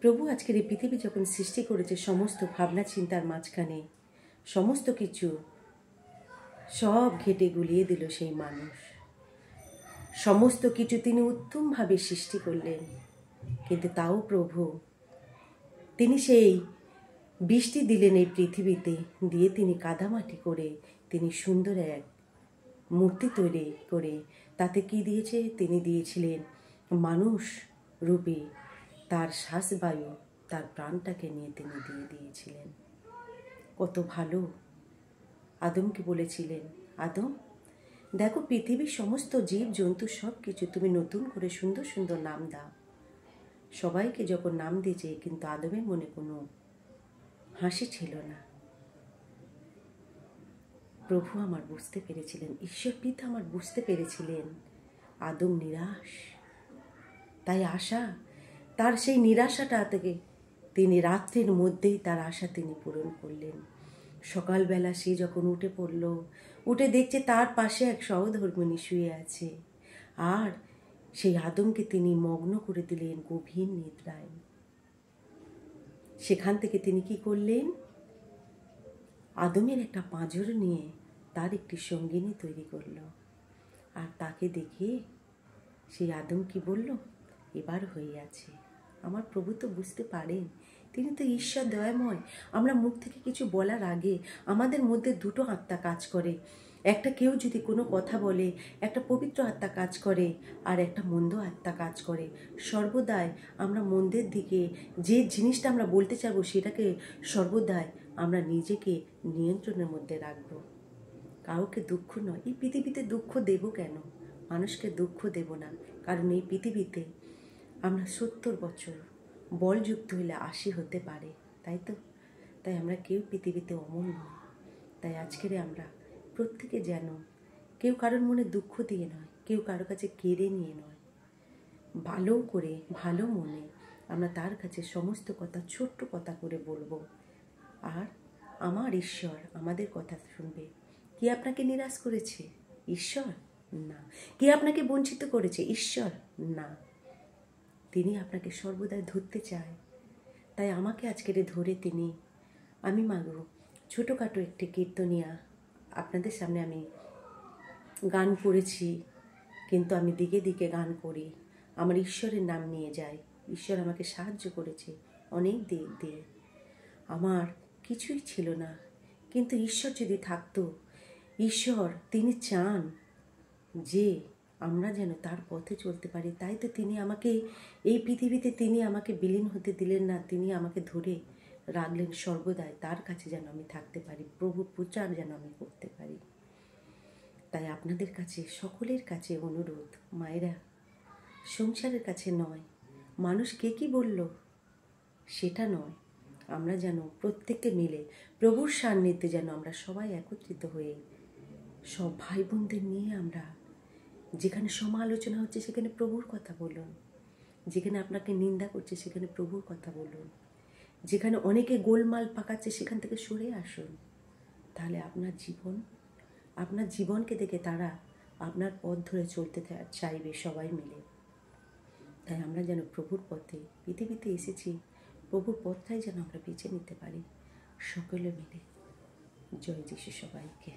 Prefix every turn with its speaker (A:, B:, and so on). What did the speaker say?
A: প্রভু আজকের এই পৃথিবী যখন সৃষ্টি করেছে সমস্ত ভাবনা চিন্তার মাঝখানে সমস্ত কিছু সব ঘেটে গুলিয়ে দিল সেই মানুষ। সমস্ত কিছু তিনি উত্তমভাবে সৃষ্টি করলেন, কিন্তু তাও প্রভু তিনি সেই বৃষ্টি দিলেন এই পৃথিবীতে, দিয়ে তিনি কাদামাটি করে তিনি সুন্দর এক মূর্তি তৈরি করে তাতে কি দিয়েছে, তিনি দিয়েছিলেন মানুষ রূপে তার শ্বাসবায়ু, তার প্রাণটাকে নিয়ে তিনি দিয়ে দিয়েছিলেন। কত ভালো। আদমকে বলেছিলেন, আদম দেখো পৃথিবীর সমস্ত জীব জন্তু সব কিছু তুমি নতুন করে সুন্দর সুন্দর নাম দাও। সবাইকে যখন নাম দিয়েছে, কিন্তু আদমের মনে কোনো হাসি ছিল না। প্রভু আমার বুঝতে পেরেছিলেন, ঈশ্বর পিতা আমার বুঝতে পেরেছিলেন আদম নিরাশ। তাই আশা, তার সেই নিরাশাটা থেকে তিনি রাত্রির মধ্যেই তার আশা তিনি পূরণ করলেন। সকালবেলা সে যখন উঠে পড়ল, উঠে দেখছে তার পাশে এক সহধর্মিণী শুয়ে আছে, আর সেই আদমকে তিনি মগ্ন করে দিলেন গভীর নিদ্রায়। সেখান থেকে তিনি কি করলেন, আদমের একটা পাঁজর নিয়ে তার একটি সঙ্গিনী তৈরি করল। আর তাকে দেখে সেই আদম কি বলল, এবার হয়ে আছে। আমার প্রভু তো বুঝতে পারেন, তিনি তো ঈশ্বর দয়াময়। আমরা মুখ থেকে কিছু বলার আগে আমাদের মধ্যে দুটো আত্মা কাজ করে। একটা কেউ যদি কোনো কথা বলে, একটা পবিত্র আত্মা কাজ করে, আর একটা মন্দ আত্মা কাজ করে। সর্বদাই আমরা মন্দের দিকে যে জিনিসটা আমরা বলতে চাইবো, সেটাকে সর্বদাই আমরা নিজেকে নিয়ন্ত্রণের মধ্যে রাখবো। কাউকে দুঃখ নয়, এই পৃথিবীতে দুঃখ দেব কেন? মানুষকে দুঃখ দেব না, কারণ এই পৃথিবীতে আমরা 70 বছর, বলযুক্ত হলে 80 হতে পারে, তাই তো? তাই আমরা কেউ পৃথিবীতে অমর নয়। তাই আজকের আমরা প্রত্যেকে যেন কেউ কারোর মনে দুঃখ দিয়ে নয়, কেউ কারো কাছে কেড়ে নিয়ে নয়, ভালো করে ভালো মনে আমরা তার কাছে সমস্ত কথা ছোট্ট কথা করে বলবো। আর আমার ঈশ্বর আমাদের কথা শুনবে। কি আপনাকে নিরাশ করেছে? ঈশ্বর না। কি আপনাকে বঞ্চিত করেছে? ঈশ্বর না। তিনি আপনাকে সর্বদাই ধরতে চায়। তাই আমাকে আজকের ধরে তিনি, আমি মাগো ছোটোখাটো একটি কীর্তনিয়া আপনাদের সামনে আমি গান করেছি, কিন্তু আমি দিকে দিকে গান করি, আমার ঈশ্বরের নাম নিয়ে যাই। ঈশ্বর আমাকে সাহায্য করেছে অনেক দিক দিয়ে। আমার কিছুই ছিল না, কিন্তু ঈশ্বর যদি থাকতো, ঈশ্বর তিনি চান যে আমরা যেন তার পথে চলতে পারি। তাই তো তিনি আমাকে এই পৃথিবীতে তিনি আমাকে বিলীন হতে দিলেন না, তিনি আমাকে ধরে রাখলেন সর্বদাই তার কাছে যেন আমি থাকতে পারি, প্রভু প্রচার যেন আমি করতে পারি। তাই আপনাদের কাছে, সকলের কাছে অনুরোধ, মায়েরা, সংসারের কাছে নয়, মানুষ কে কি বলল সেটা নয়, আমরা যেন প্রত্যেককে মিলে প্রভুর সান্নিধ্যে যেন আমরা সবাই একত্রিত হয়ে সব ভাই বোনদের নিয়ে আমরা যেখানে সমালোচনা হচ্ছে সেখানে প্রভুর কথা বলুন, যেখানে আপনাকে নিন্দা করছে সেখানে প্রভুর কথা বলুন, যেখানে অনেকে গোলমাল পাকাচ্ছে সেখান থেকে সরে আসুন। তাহলে আপনার জীবনকে দেখে তারা আপনার পথ ধরে চলতে চাইবে সবাই মিলে। তাই আমরা যেন প্রভুর পথে পৃথিবীতে এসেছি, প্রভুর পথটাই যেন আমরা বেছে নিতে পারি সকলে মিলে। জয় যিশু সবাইকে।